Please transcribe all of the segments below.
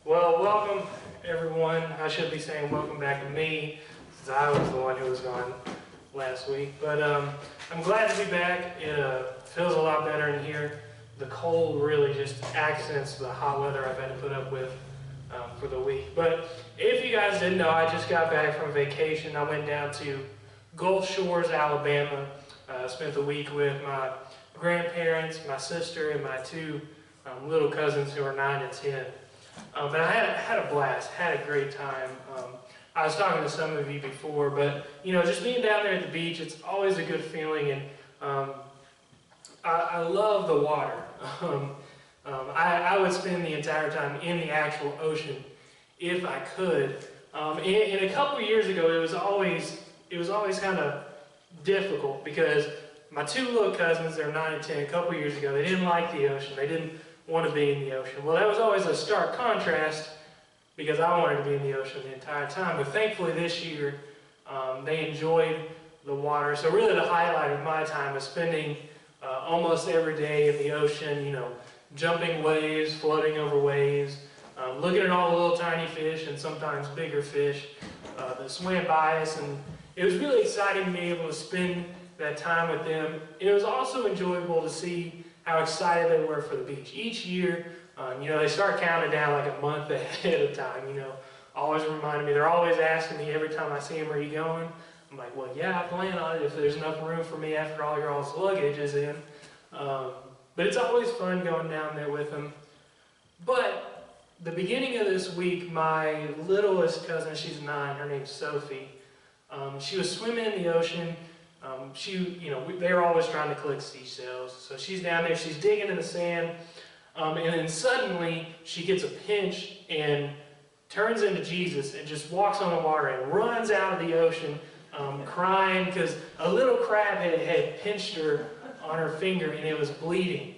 Well, welcome everyone. I should be saying welcome back to me, since I was the one who was gone last week. But I'm glad to be back. It feels a lot better in here. The cold really just accents the hot weather I've had to put up with for the week. But if you guys didn't know, I just got back from vacation. I went down to Gulf Shores, Alabama. Spent the week with my grandparents, my sister, and my two little cousins who are 9 and 10. But I had a blast, had a great time. I was talking to some of you before, but just being down there at the beach, it's always a good feeling, and I love the water. I would spend the entire time in the actual ocean if I could. And a couple of years ago, it was always kind of difficult because my two little cousins, they're 9 and 10, a couple of years ago, they didn't like the ocean. They didn't want to be in the ocean. Well, that was always a stark contrast because I wanted to be in the ocean the entire time. But thankfully this year, they enjoyed the water. So really the highlight of my time was spending almost every day in the ocean, jumping waves, floating over waves, looking at all the little tiny fish and sometimes bigger fish that swam by us. And it was really exciting to be able to spend that time with them. And it was also enjoyable to see how excited they were for the beach. Each year, they start counting down like a month ahead of time, always reminding me. They're always asking me every time I see them, are you going? I'm like, well, yeah, I plan on it if there's enough room for me after all your all's luggage is in. But it's always fun going down there with them. But the beginning of this week, my littlest cousin, she's 9, her name's Sophie, she was swimming in the ocean. They were always trying to collect seashells. So she's down there, she's digging in the sand, and then suddenly she gets a pinch and turns into Jesus and just walks on the water and runs out of the ocean crying because a little crab had pinched her on her finger and it was bleeding.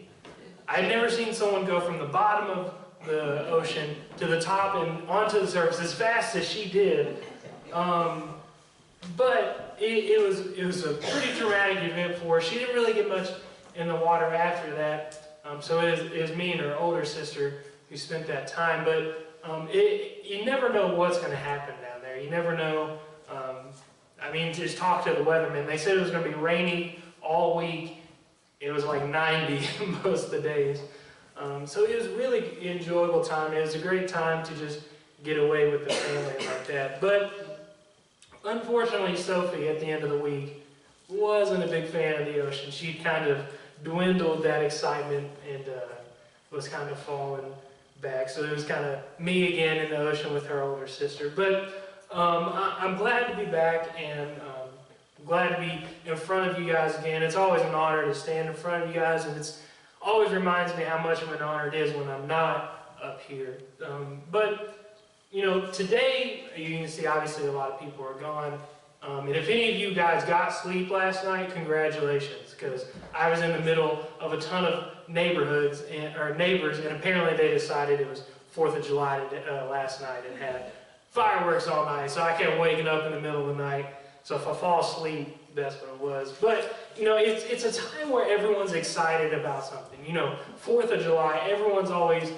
I'd never seen someone go from the bottom of the ocean to the top and onto the surface as fast as she did. But it was a pretty traumatic event for her. She didn't really get much in the water after that. So it was me and her older sister who spent that time. But you never know what's going to happen down there. You never know. Just talk to the weathermen. They said it was going to be rainy all week. It was like 90 most of the days. So it was really enjoyable time. It was a great time to just get away with the family like that. But unfortunately, Sophie, at the end of the week, wasn't a big fan of the ocean. She kind of dwindled that excitement and was kind of falling back. So it was kind of me again in the ocean with her older sister. But I'm glad to be back, and I'm glad to be in front of you guys again. It's always an honor to stand in front of you guys, and it always reminds me how much of an honor it is when I'm not up here. Today, you can see obviously a lot of people are gone. And if any of you guys got sleep last night, congratulations, because I was in the middle of a ton of neighbors, and apparently they decided it was 4th of July last night and had fireworks all night. So I kept waking up in the middle of the night. So if I fall asleep, that's what it was. But, it's a time where everyone's excited about something. 4th of July, everyone's always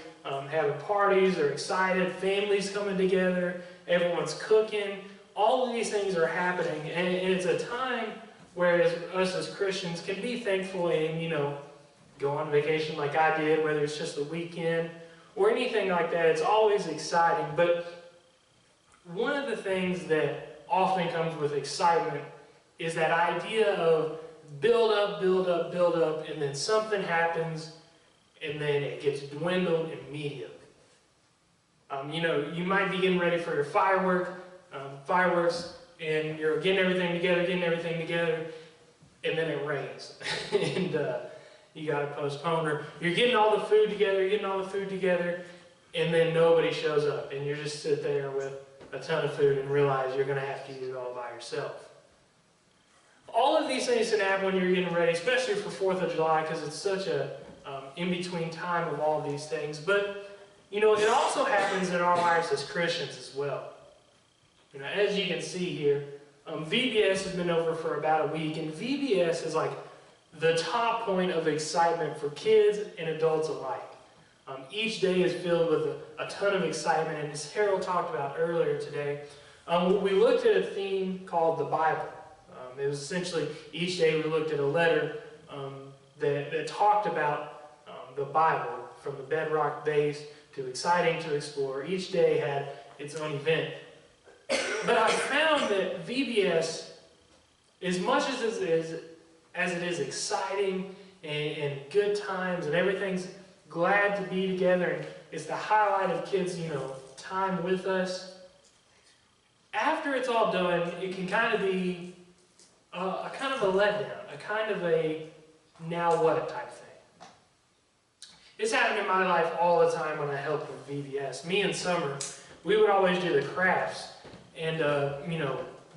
having parties, they're excited, families coming together, everyone's cooking. All of these things are happening, and it's a time where us as Christians can be thankful and, go on vacation like I did, whether it's just a weekend or anything like that. It's always exciting. But one of the things that often comes with excitement is that idea of build up, build up, build up, and then something happens, and then it gets dwindled immediately. You might be getting ready for your fireworks, and you're getting everything together, and then it rains, and you got to postpone. Or you're getting all the food together, and then nobody shows up, and you just sit there with a ton of food and realize you're going to have to eat it all by yourself. All of these things can happen when you're getting ready, especially for 4th of July, because it's such a in-between time of all these things. But, it also happens in our lives as Christians as well. As you can see here, VBS has been over for about a week, and VBS is like the top point of excitement for kids and adults alike. Each day is filled with a ton of excitement, and as Harold talked about earlier today, we looked at a theme called the Bible. It was essentially each day we looked at a letter that talked about the Bible, from the bedrock base to exciting to explore. Each day had its own event. But I found that VBS, as much as it is exciting and good times and everything's glad to be together and it's the highlight of kids, time with us, after it's all done, it can kind of be a kind of a letdown, a kind of a now what type thing. It's happened in my life all the time when I helped with VBS. Me and Summer, we would always do the crafts, and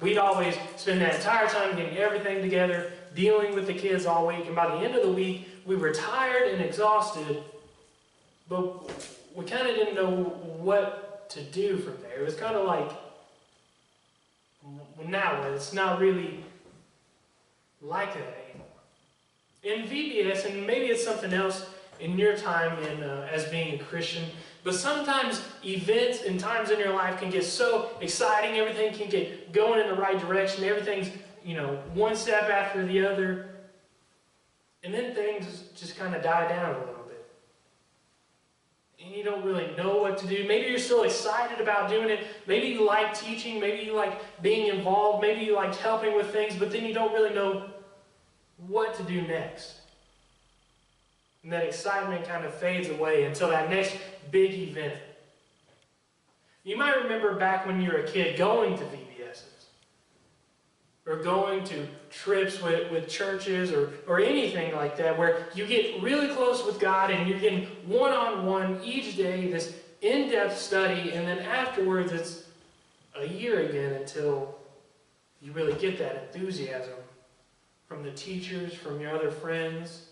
we'd always spend that entire time getting everything together, dealing with the kids all week, and by the end of the week, we were tired and exhausted, but we kind of didn't know what to do from there. It was kind of like, well, now what? It's not really like that anymore. In VBS, and maybe it's something else in your time as being a Christian, but sometimes events and times in your life can get so exciting, everything can get going in the right direction, everything's, one step after the other, and then things just kind of die down a little bit. And you don't really know what to do. Maybe you're still excited about doing it. Maybe you like teaching. Maybe you like being involved. Maybe you like helping with things, but then you don't really know what to do next. And that excitement kind of fades away until that next big event. You might remember back when you were a kid going to VBSs, or going to trips with churches or anything like that, where you get really close with God and you're getting one-on-one each day, this in-depth study, and then afterwards it's a year again until you really get that enthusiasm from the teachers, from your other friends,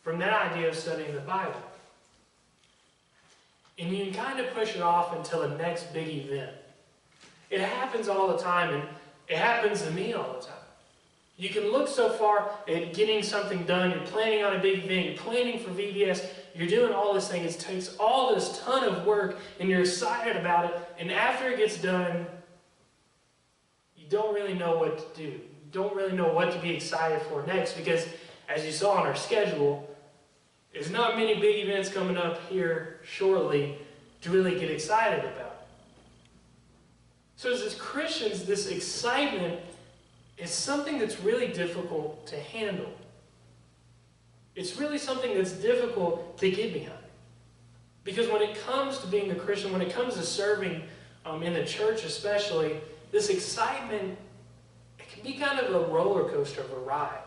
from that idea of studying the Bible. And you can kind of push it off until the next big event. It happens all the time, and it happens to me all the time. You can look so far at getting something done, you're planning on a big event, you're planning for VBS, you're doing all this thing, it takes all this ton of work, and you're excited about it, and after it gets done, you don't really know what to do. You don't really know what to be excited for next, because as you saw on our schedule, there's not many big events coming up here shortly to really get excited about. So as Christians, this excitement is something that's really difficult to handle. It's really something that's difficult to get behind. Because when it comes to being a Christian, when it comes to serving in the church especially, this excitement, it can be kind of a roller coaster of a ride.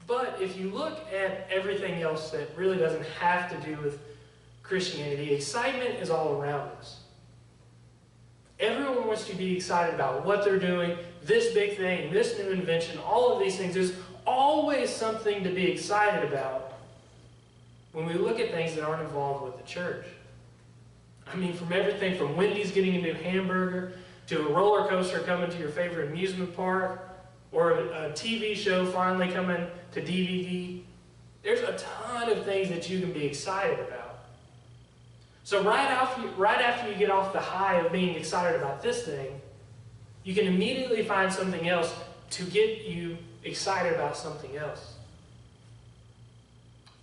But if you look at everything else that really doesn't have to do with Christianity, excitement is all around us. Everyone wants to be excited about what they're doing, this big thing, this new invention, all of these things. There's always something to be excited about when we look at things that aren't involved with the church. I mean, from everything from Wendy's getting a new hamburger, to a roller coaster coming to your favorite amusement park, or a TV show finally coming to DVD. There's a ton of things that you can be excited about. So right after you get off the high of being excited about this thing, you can immediately find something else to get you excited about something else.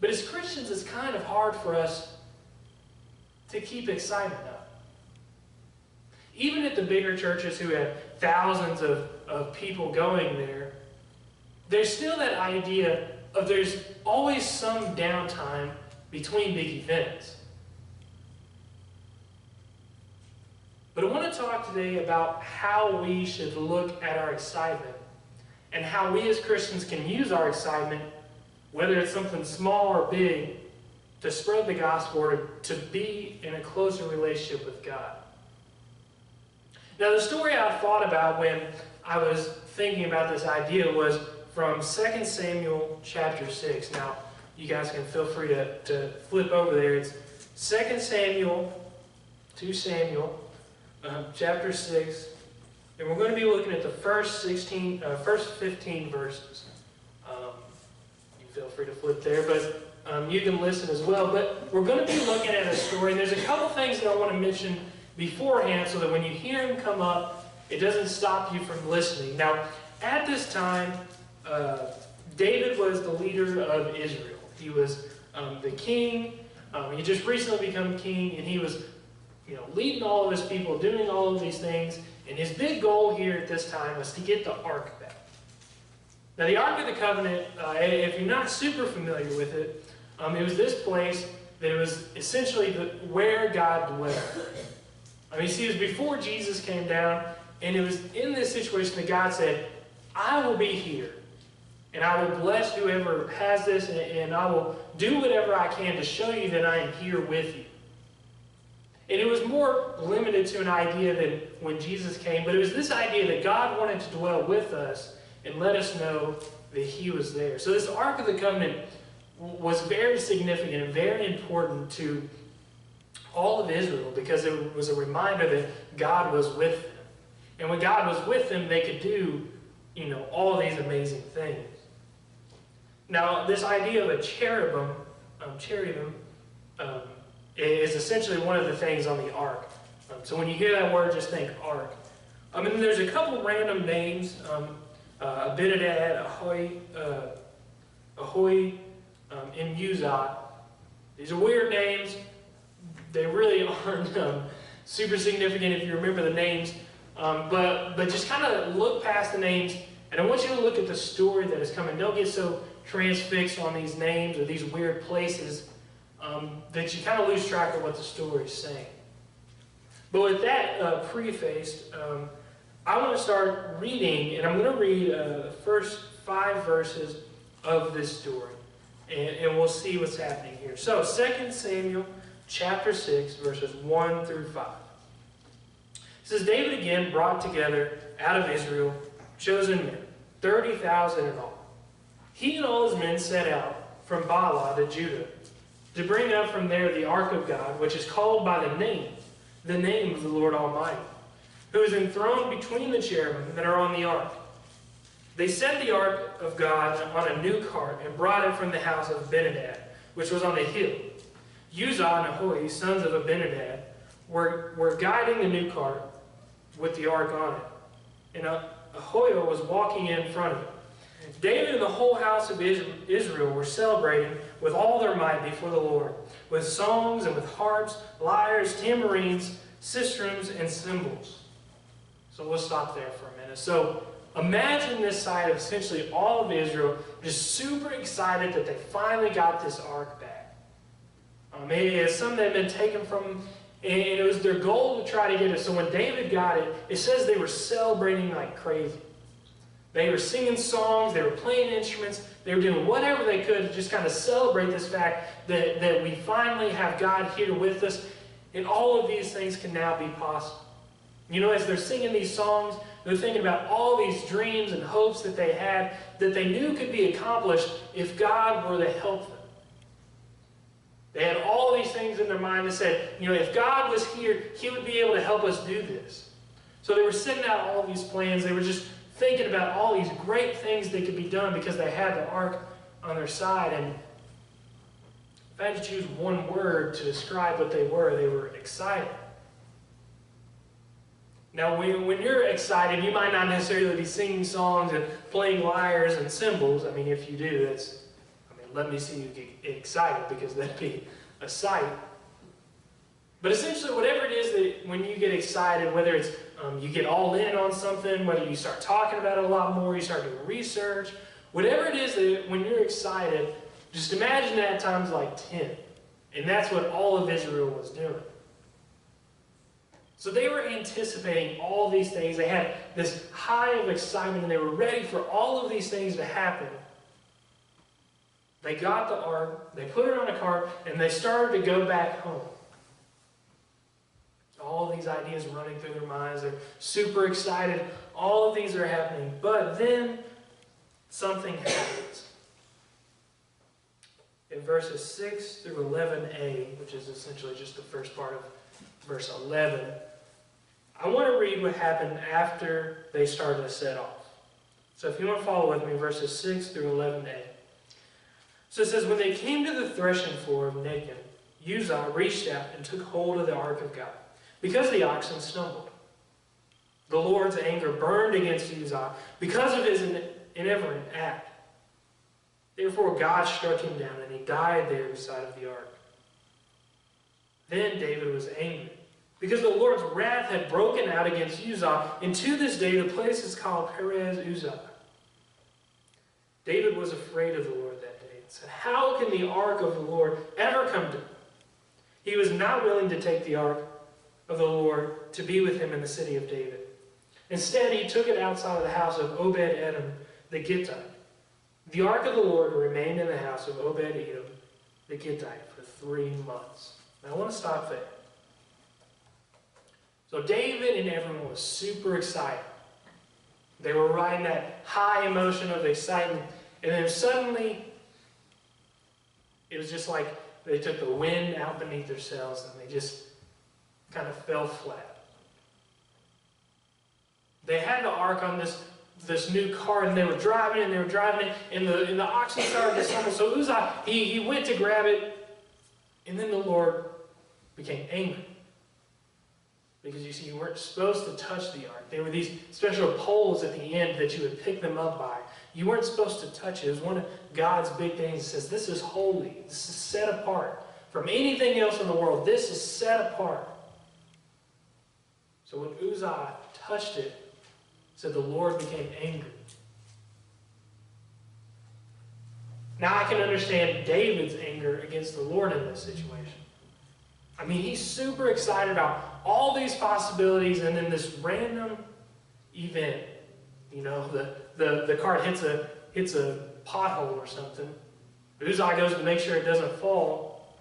But as Christians, it's kind of hard for us to keep excitement up. Even at the bigger churches who have thousands of people going there, there's still that idea of there's always some downtime between big events. But I want to talk today about how we should look at our excitement and how we as Christians can use our excitement, whether it's something small or big, to spread the gospel or to be in a closer relationship with God. Now, the story I thought about when I was thinking about this idea was from 2 Samuel chapter 6. Now, you guys can feel free to flip over there. It's 2 Samuel, 2 Samuel, chapter 6. And we're going to be looking at the first 15 verses. You feel free to flip there. But you can listen as well. But we're going to be looking at a story. And there's a couple things that I want to mention beforehand so that when you hear him come up, it doesn't stop you from listening. Now, at this time, David was the leader of Israel. He was the king. He just recently become king, and he was, leading all of his people, doing all of these things. And his big goal here at this time was to get the ark back. Now, the Ark of the Covenant, if you're not super familiar with it, it was this place that it was essentially where God dwelled. You see, it was before Jesus came down, and it was in this situation that God said, I will be here, and I will bless whoever has this, and I will do whatever I can to show you that I am here with you. And it was more limited to an idea than when Jesus came, but it was this idea that God wanted to dwell with us and let us know that he was there. So this Ark of the Covenant was very significant and very important to all of Israel because it was a reminder that God was with them. And when God was with them, they could do, all these amazing things. Now, this idea of a cherubim is essentially one of the things on the ark. So when you hear that word, just think ark. There's a couple random names. Abinadab, Ahoy, and Uzziah. These are weird names. They really aren't super significant if you remember the names. But just kind of look past the names, and I want you to look at the story that is coming. Don't get so transfixed on these names or these weird places that you kind of lose track of what the story is saying. But with that prefaced, I want to start reading, and I'm going to read the first 5 verses of this story, and we'll see what's happening here. So, 2 Samuel chapter 6, verses 1 through 5. It says, David again brought together out of Israel chosen men, 30,000 in all. He and all his men set out from Baalah to Judah, to bring up from there the ark of God, which is called by the name of the Lord Almighty, who is enthroned between the cherubim that are on the ark. They set the ark of God on a new cart and brought it from the house of Abinadab, which was on the hill. Uzziah and Ahoy, sons of Abinadab, were guiding the new cart with the ark on it, and Ahoy was walking in front of it. David and the whole house of Israel were celebrating with all their might before the Lord, with songs and with harps, lyres, tambourines, sistrums, and cymbals. So we'll stop there for a minute. So imagine this side of essentially all of Israel just super excited that they finally got this ark back. It's something that had been taken from them, and it was their goal to try to get it. So when David got it, it says they were celebrating like crazy. They were singing songs, they were playing instruments, they were doing whatever they could to just kind of celebrate this fact that we finally have God here with us, and all of these things can now be possible. As they're singing these songs, they're thinking about all these dreams and hopes that they had that they knew could be accomplished if God were to help them. They had all these things in their mind that said, if God was here, he would be able to help us do this. So they were setting out all these plans. They were just thinking about all these great things that could be done because they had the ark on their side. And if I had to choose one word to describe what they were excited. Now, when you're excited, you might not necessarily be singing songs and playing lyres and cymbals. If you do, let me see you get excited, because that'd be a sight. But essentially, whatever it is that when you get excited, whether it's you get all in on something, whether you start talking about it a lot more, you start doing research, whatever it is that when you're excited, just imagine that times like 10. And that's what all of Israel was doing. So they were anticipating all these things. They had this high of excitement, and they were ready for all of these things to happen. They got the ark, they put it on a cart, and they started to go back home. All these ideas running through their minds. They're super excited. All of these are happening. But then something happens. In verses 6 through 11a, which is essentially just the first part of verse 11, I want to read what happened after they started to set off. So if you want to follow with me, verses 6 through 11a. So it says, when they came to the threshing floor of Nacon, Uzzah reached out and took hold of the ark of God, because the oxen stumbled. The Lord's anger burned against Uzzah because of his irreverent act. Therefore God struck him down, and he died there beside of the ark. Then David was angry, because the Lord's wrath had broken out against Uzzah, and to this day the place is called Perez Uzzah. David was afraid of the Lord that day, and said, how can the ark of the Lord ever come to me? He was not willing to take the ark of the Lord to be with him in the city of David. Instead, he took it outside of the house of Obed-Edom the Gittite. The ark of the Lord remained in the house of Obed-Edom the Gittite for 3 months. Now, I want to stop there. So David and everyone was super excited. They were riding that high emotion of excitement, and then suddenly, it was just like they took the wind out beneath their sails, and they just kind of fell flat. They had the ark on this new cart, and they were driving it, and the oxen started to stumble. So Uzzah, he went to grab it, and then the Lord became angry. Because you see, you weren't supposed to touch the ark. There were these special poles at the end that you would pick them up by. You weren't supposed to touch it. It was one of God's big things. It says, this is holy. This is set apart from anything else in the world. This is set apart. So when Uzzah touched it, said the Lord became angry. Now I can understand David's anger against the Lord in this situation. I mean, he's super excited about all these possibilities, and then this random event, you know, the cart hits a pothole or something. Uzzah goes to make sure it doesn't fall,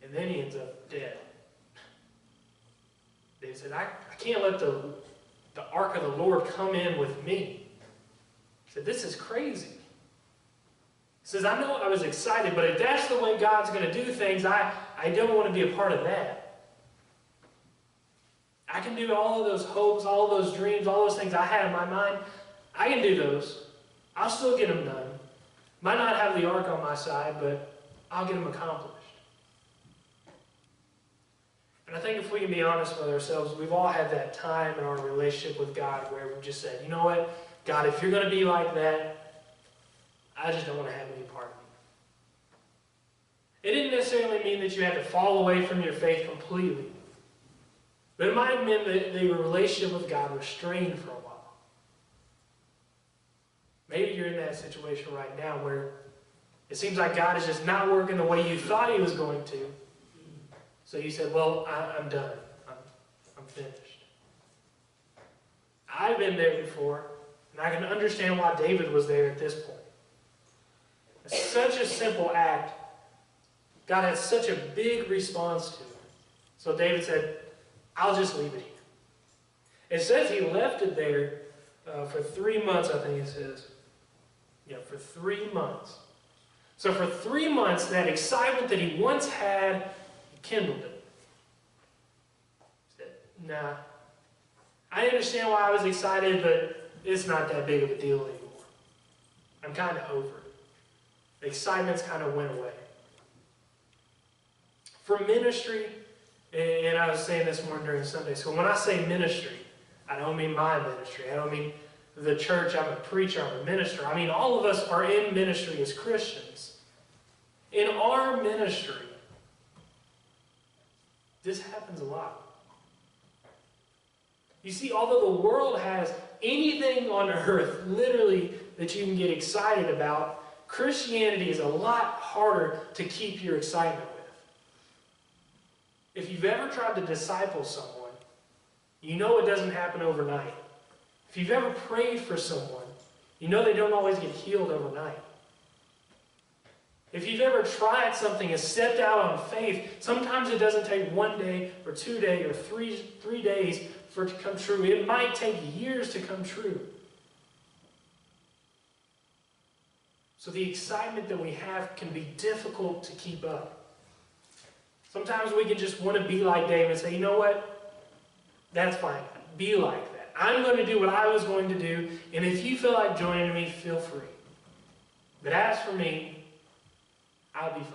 and then he ends up dead. David said, I can't let the ark of the Lord come in with me. He said, this is crazy. He says, I know I was excited, but if that's the way God's going to do things, I don't want to be a part of that. I can do all of those hopes, all of those dreams, all those things I had in my mind. I can do those. I'll still get them done. Might not have the ark on my side, but I'll get them accomplished. And I think if we can be honest with ourselves, we've all had that time in our relationship with God where we've just said, you know what, God, if you're going to be like that, I just don't want to have any part of it. It didn't necessarily mean that you had to fall away from your faith completely. But it might have meant that your relationship with God was strained for a while. Maybe you're in that situation right now where it seems like God is just not working the way you thought He was going to. So you said, well, I'm done. I'm finished. I've been there before, and I can understand why David was there at this point. It's such a simple act. God had such a big response to it. So David said, I'll just leave it here. It says he left it there for 3 months, I think it says. Yeah, for 3 months. So for 3 months, that excitement that he once had, he kindled it. He said, nah, I understand why I was excited, but it's not that big of a deal anymore. I'm kind of over it. The excitement's kind of went away. For ministry, and I was saying this morning during Sunday, so when I say ministry, I don't mean my ministry. I don't mean the church, I'm a preacher, I'm a minister. I mean all of us are in ministry as Christians. In our ministry, this happens a lot. You see, although the world has anything on earth, literally, that you can get excited about, Christianity is a lot harder to keep your excitement with. If you've ever tried to disciple someone, you know it doesn't happen overnight. If you've ever prayed for someone, you know they don't always get healed overnight. If you've ever tried something and stepped out on faith, sometimes it doesn't take 1 day or 2 days or three days for it to come true. It might take years to come true. So the excitement that we have can be difficult to keep up. Sometimes we can just want to be like David and say, you know what? That's fine. Be like that. I'm going to do what I was going to do, and if you feel like joining me, feel free. But as for me, I'll be fine.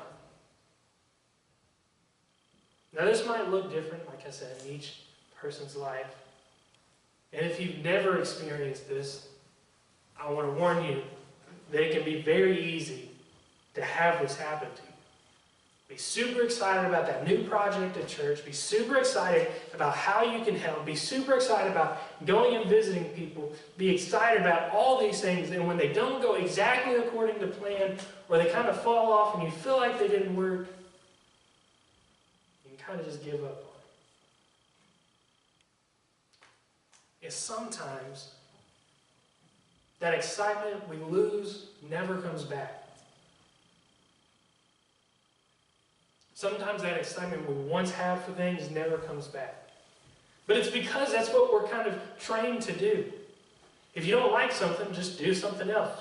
Now this might look different, like I said, in each person's life. And if you've never experienced this, I want to warn you that it can be very easy to have this happen to you. Be super excited about that new project at church. Be super excited about how you can help. Be super excited about going and visiting people. Be excited about all these things. And when they don't go exactly according to plan, or they kind of fall off and you feel like they didn't work, you can kind of just give up on it. And sometimes that excitement we lose never comes back. Sometimes that excitement we once had for things never comes back. But it's because that's what we're kind of trained to do. If you don't like something, just do something else.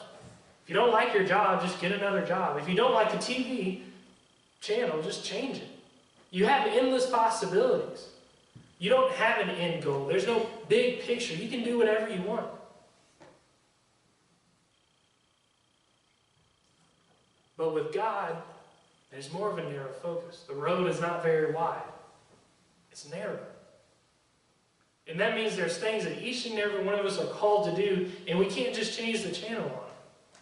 If you don't like your job, just get another job. If you don't like the TV channel, just change it. You have endless possibilities. You don't have an end goal. There's no big picture. You can do whatever you want. But with God, there's more of a narrow focus. The road is not very wide. It's narrow. And that means there's things that each and every one of us are called to do, and we can't just change the channel on it.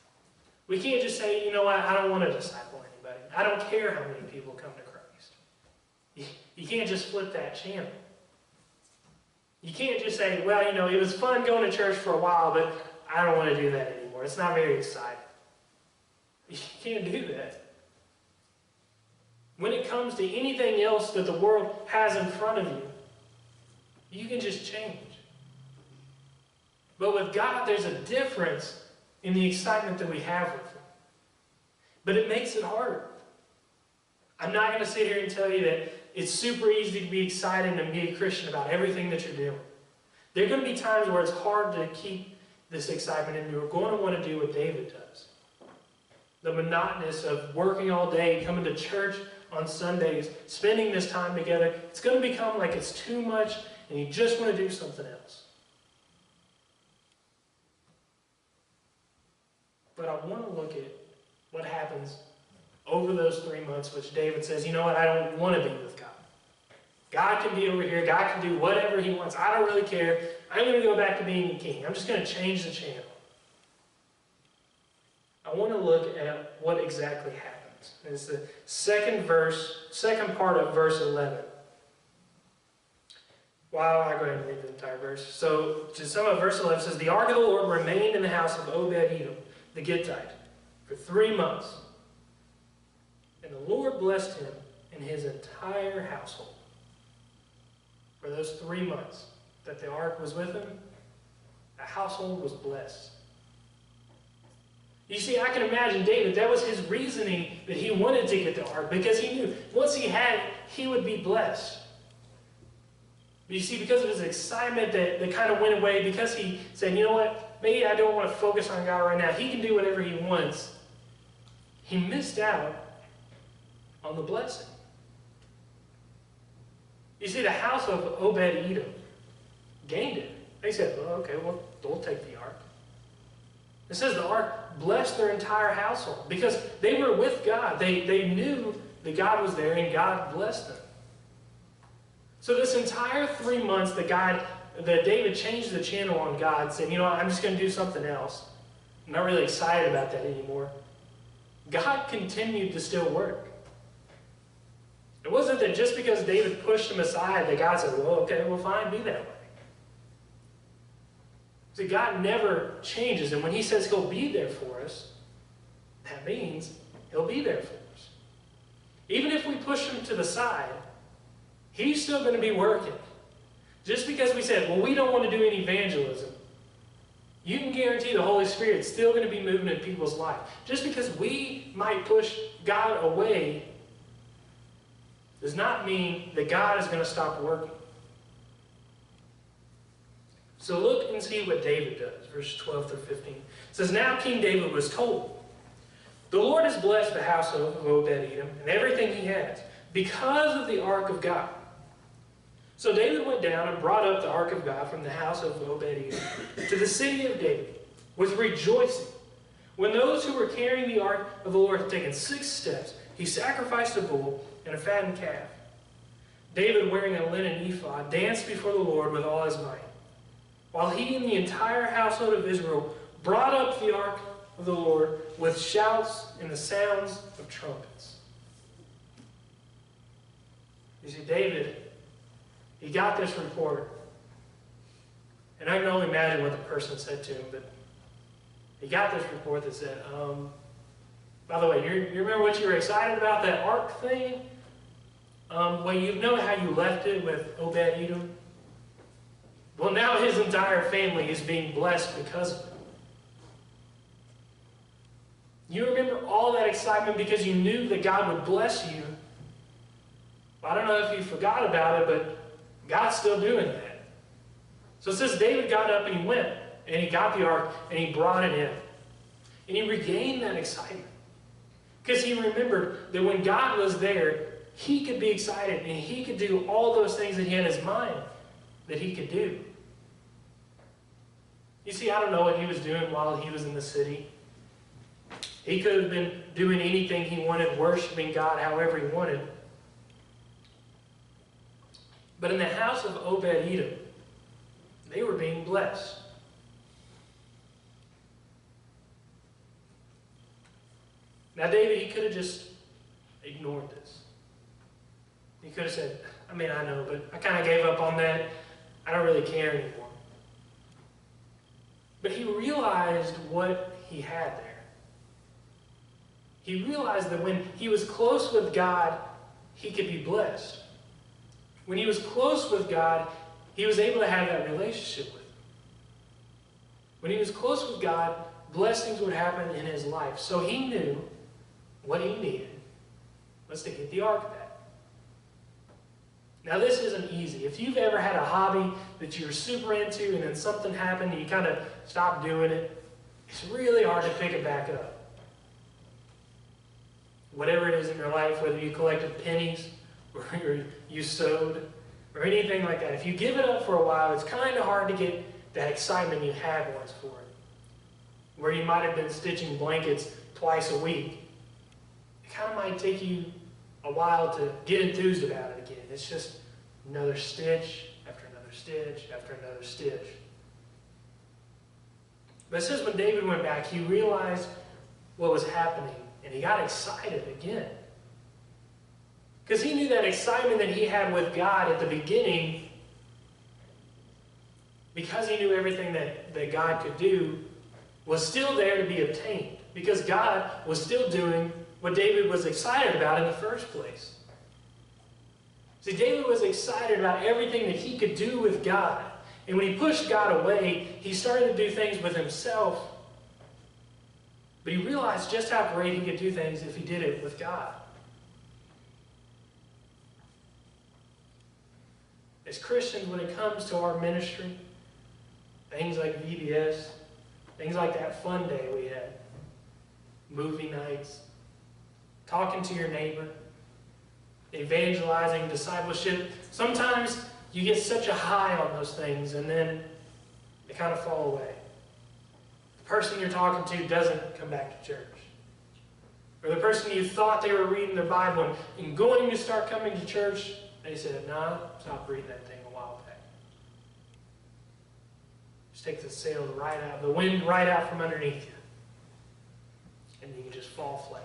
We can't just say, you know what, I don't want to disciple anybody. I don't care how many people come to Christ. You can't just flip that channel. You can't just say, well, you know, it was fun going to church for a while, but I don't want to do that anymore. It's not very exciting. You can't do that. When it comes to anything else that the world has in front of you, you can just change. But with God, there's a difference in the excitement that we have with Him. But it makes it harder. I'm not going to sit here and tell you that it's super easy to be excited and be a Christian about everything that you're doing. There are going to be times where it's hard to keep this excitement, and you're going to want to do what David does. The monotonous of working all day, coming to church on Sundays, spending this time together, it's going to become like it's too much and you just want to do something else. But I want to look at what happens over those 3 months, which David says, you know what, I don't want to be with God. God can be over here. God can do whatever He wants. I don't really care. I'm going to go back to being a king. I'm just going to change the channel. I want to look at what exactly happens. It's the second part of verse 11. Well, I'll go ahead and read the entire verse. So, to sum up, verse 11 says, the ark of the Lord remained in the house of Obed-Edom, the Gittite, for 3 months. And the Lord blessed him and his entire household. For those 3 months that the ark was with him, the household was blessed. You see, I can imagine David, that was his reasoning that he wanted to get the ark, because he knew once he had it, he would be blessed. But you see, because of his excitement that kind of went away, because he said, you know what, maybe I don't want to focus on God right now. He can do whatever He wants. He missed out on the blessing. You see, the house of Obed-Edom gained it. They said, well, okay, well, we'll take the ark. It says the ark blessed their entire household because they were with God. They knew that God was there and God blessed them. So this entire 3 months that David changed the channel on God, saying, you know what, I'm just going to do something else. I'm not really excited about that anymore. God continued to still work. It wasn't that just because David pushed him aside that God said, well, okay, well, fine, be that way. See, God never changes, and when He says He'll be there for us, that means He'll be there for us. Even if we push Him to the side, He's still going to be working. Just because we said, well, we don't want to do any evangelism, you can guarantee the Holy Spirit's still going to be moving in people's lives. Just because we might push God away does not mean that God is going to stop working. So look and see what David does, verses 12 through 15. It says, now King David was told, the Lord has blessed the house of Obed-Edom and everything he has, because of the ark of God. So David went down and brought up the ark of God from the house of Obed-Edom to the city of David with rejoicing, When those who were carrying the ark of the Lord had taken 6 steps, he sacrificed a bull and a fattened calf. David, wearing a linen ephod, danced before the Lord with all his might, while he and the entire household of Israel brought up the ark of the Lord with shouts and the sounds of trumpets. You see, David, he got this report, and I can only imagine what the person said to him, but he got this report that said, by the way, you remember what you were excited about, that ark thing? Well, you know how you left it with Obed-Edom? Well, now his entire family is being blessed because of it. You remember all that excitement because you knew that God would bless you. Well, I don't know if you forgot about it, but God's still doing that. So it says David got up and he went, and he got the ark, and he brought it in. And he regained that excitement. Because he remembered that when God was there, he could be excited, and he could do all those things that he had in his mind that he could do. You see, I don't know what he was doing while he was in the city. He could have been doing anything he wanted, worshiping God however he wanted. But in the house of Obed-Edom, they were being blessed. Now, David, he could have just ignored this. He could have said, I mean, I know, but I kind of gave up on that. I don't really care anymore. But he realized what he had there. He realized that when he was close with God, he could be blessed. When he was close with God, he was able to have that relationship with him. When he was close with God, blessings would happen in his life. So he knew what he needed was to get the ark back. Now, this isn't easy. If you've ever had a hobby that you're super into and then something happened and you kind of stop doing it, it's really hard to pick it back up. Whatever it is in your life, whether you collected pennies or you sewed or anything like that, if you give it up for a while, it's kind of hard to get that excitement you had once for it. Where you might have been stitching blankets twice a week, it kind of might take you a while to get enthused about it again. It's just another stitch after another stitch after another stitch. But it says when David went back, he realized what was happening, and he got excited again. Because he knew that excitement that he had with God at the beginning, because he knew everything that God could do, was still there to be obtained. Because God was still doing what David was excited about in the first place. See, David was excited about everything that he could do with God. And when he pushed God away, he started to do things with himself. But he realized just how great he could do things if he did it with God. As Christians, when it comes to our ministry, things like VBS, things like that fun day we had, movie nights, talking to your neighbor, evangelizing, discipleship, sometimes you get such a high on those things and then they kind of fall away. The person you're talking to doesn't come back to church. Or the person you thought they were reading their Bible and going to start coming to church, they said, nah, stop reading that thing a while back. Just take the sails right out, the wind right out from underneath you. And you can just fall flat.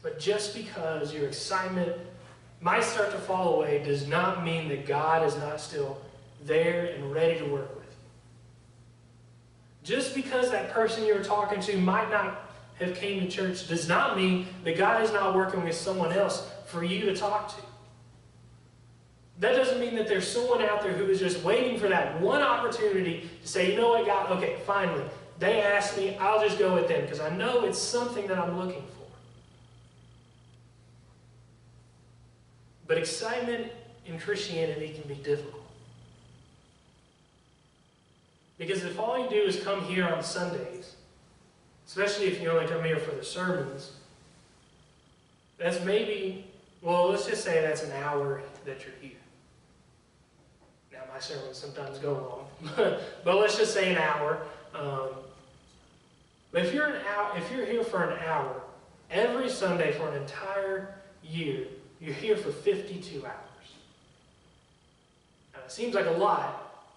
But just because your excitement might start to fall away does not mean that God is not still there and ready to work with you. Just because that person you're talking to might not have came to church does not mean that God is not working with someone else for you to talk to. That doesn't mean that there's someone out there who is just waiting for that one opportunity to say, you know what, God, okay, finally, they asked me, I'll just go with them because I know it's something that I'm looking for. But excitement in Christianity can be difficult. Because if all you do is come here on Sundays, especially if you only come here for the sermons, that's maybe, well, let's just say that's an hour that you're here. Now, my sermons sometimes go long, but let's just say an hour. But if you're here for an hour, every Sunday for an entire year, you're here for 52 hours. Now, it seems like a lot,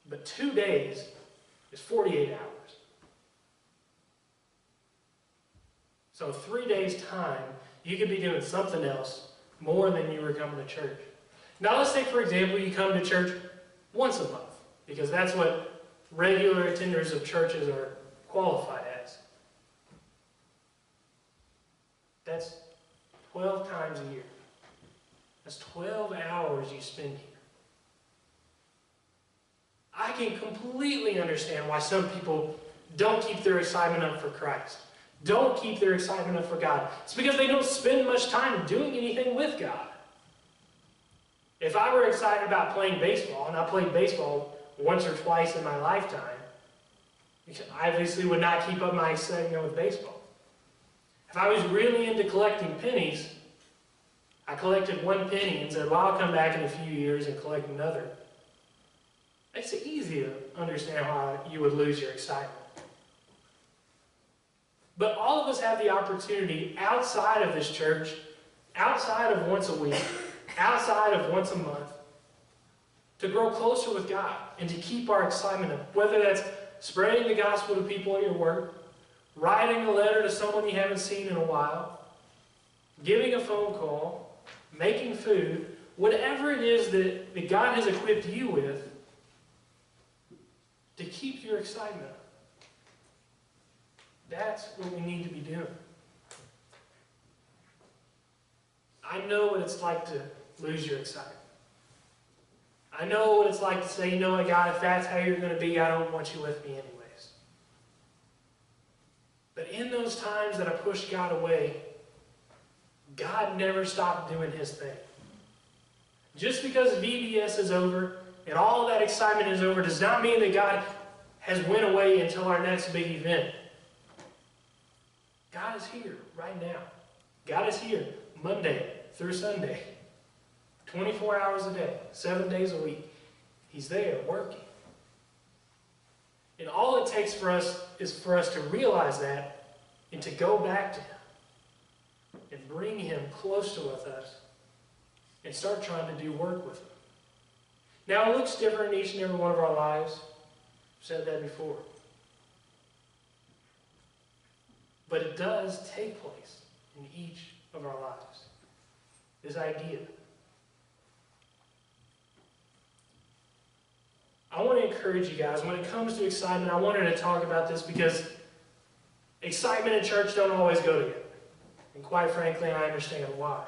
but 2 days is 48 hours. So 3 days' time, you could be doing something else more than you were coming to church. Now let's say, for example, you come to church once a month, because that's what regular attenders of churches are qualified as. That's 12 times a year. That's 12 hours you spend here. I can completely understand why some people don't keep their excitement up for Christ. Don't keep their excitement up for God. It's because they don't spend much time doing anything with God. If I were excited about playing baseball, and I played baseball once or twice in my lifetime, I obviously would not keep up my excitement with baseball. If I was really into collecting pennies, I collected one penny and said, well, I'll come back in a few years and collect another. It's easy to understand how you would lose your excitement. But all of us have the opportunity outside of this church, outside of once a week, outside of once a month, to grow closer with God and to keep our excitement up. Whether that's spreading the gospel to people at your work, writing a letter to someone you haven't seen in a while, giving a phone call, making food, whatever it is that God has equipped you with to keep your excitement up. That's what we need to be doing. I know what it's like to lose your excitement. I know what it's like to say, you know what, God, if that's how you're going to be, I don't want you with me anyways. But in those times that I pushed God away, God never stopped doing his thing. Just because VBS is over and all that excitement is over does not mean that God has went away until our next big event. God is here right now. God is here Monday through Sunday, 24 hours a day, 7 days a week. He's there working. And all it takes for us is for us to realize that and to go back to him and bring him close to us and start trying to do work with him. Now, it looks different in each and every one of our lives. I've said that before. But it does take place in each of our lives. This idea. I want to encourage you guys, when it comes to excitement, I wanted to talk about this because excitement and church don't always go together. And quite frankly, I understand why.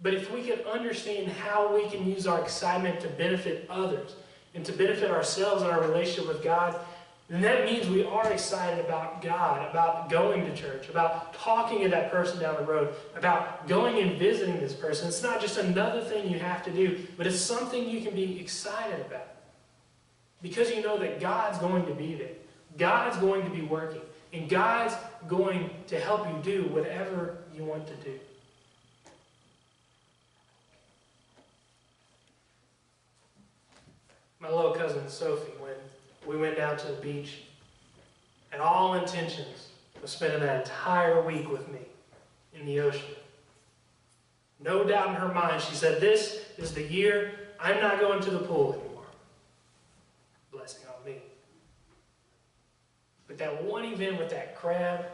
But if we could understand how we can use our excitement to benefit others and to benefit ourselves and our relationship with God, then that means we are excited about God, about going to church, about talking to that person down the road, about going and visiting this person. It's not just another thing you have to do, but it's something you can be excited about. Because you know that God's going to be there. God's going to be working. And God's going to help you do whatever you want to do. My little cousin Sophie, when we went down to the beach, had all intentions of spending that entire week with me in the ocean. No doubt in her mind, she said, this is the year I'm not going to the pool anymore. Blessing on me. But that one event with that crab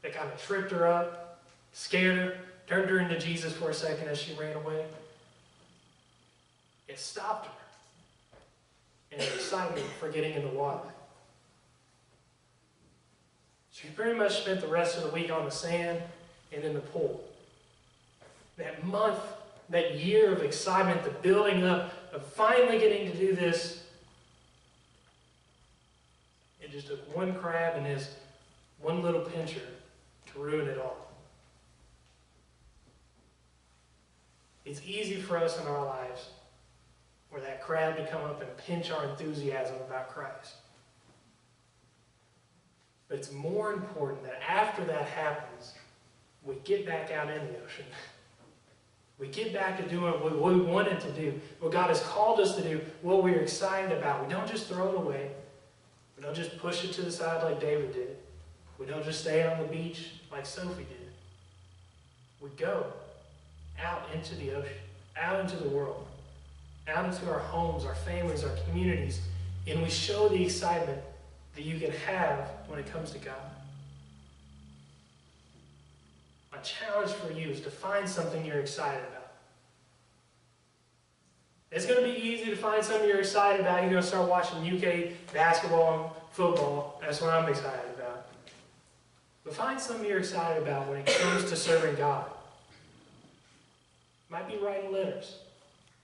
that kind of tripped her up, scared her, turned her into Jesus for a second as she ran away, it stopped her. And excitement for getting in the water. She pretty much spent the rest of the week on the sand and in the pool. That month, that year of excitement, the building up of finally getting to do this, it just took one crab and his one little pincher to ruin it all. It's easy for us in our lives for that crab to come up and pinch our enthusiasm about Christ. But it's more important that after that happens, we get back out in the ocean. We get back to doing what we wanted to do, what God has called us to do, what we're excited about. We don't just throw it away. We don't just push it to the side like David did. We don't just stay on the beach like Sophie did. We go out into the ocean, out into the world, out into our homes, our families, our communities, and we show the excitement that you can have when it comes to God. My challenge for you is to find something you're excited about. It's going to be easy to find something you're excited about. You're going to start watching UK basketball and football. That's what I'm excited about. But find something you're excited about when it comes to serving God. Might be writing letters.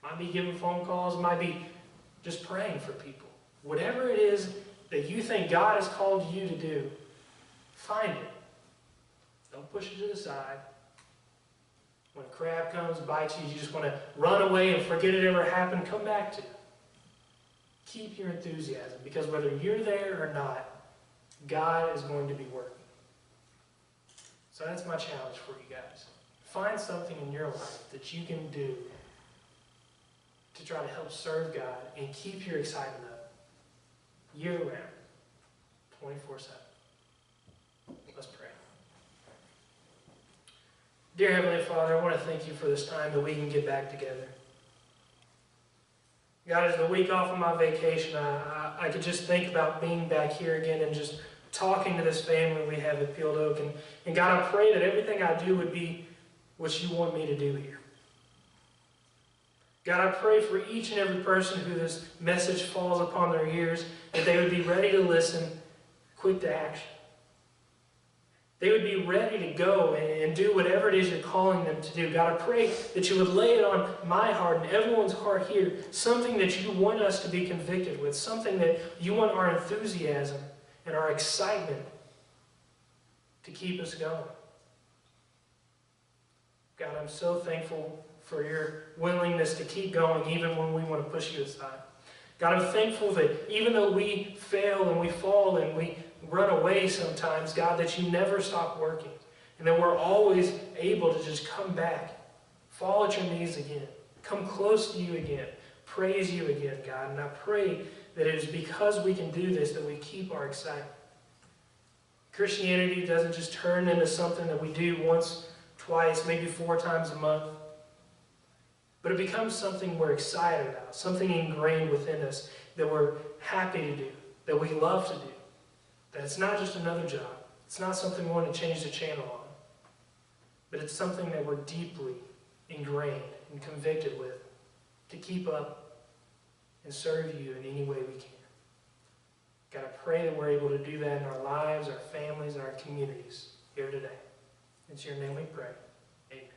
Might be giving phone calls. Might be just praying for people. Whatever it is that you think God has called you to do, find it. Don't push it to the side. When a crab comes, bites you, you just want to run away and forget it ever happened, come back to it. Keep your enthusiasm, because whether you're there or not, God is going to be working. So that's my challenge for you guys. Find something in your life that you can do to try to help serve God and keep your excitement up year-round, 24/7. Let's pray. Dear Heavenly Father, I want to thank you for this time that we can get back together. God, as the week off of my vacation, I could just think about being back here again and just talking to this family we have at Field Oak. And God, I pray that everything I do would be what you want me to do here. God, I pray for each and every person who this message falls upon their ears, that they would be ready to listen, quick to action. They would be ready to go and do whatever it is you're calling them to do. God, I pray that you would lay it on my heart and everyone's heart here, something that you want us to be convicted with, something that you want our enthusiasm and our excitement to keep us going. God, I'm so thankful for your willingness to keep going even when we want to push you aside. God, I'm thankful that even though we fail and we fall and we run away sometimes, God, that you never stop working. And that we're always able to just come back, fall at your knees again, come close to you again, praise you again, God. And I pray that it is because we can do this that we keep our excitement. Christianity doesn't just turn into something that we do once, twice, maybe 4 times a month. But it becomes something we're excited about, something ingrained within us that we're happy to do, that we love to do. That it's not just another job. It's not something we want to change the channel on. But it's something that we're deeply ingrained and convicted with to keep up and serve you in any way we can. God, I pray that we're able to do that in our lives, our families, and our communities here today. It's your name we pray. Amen.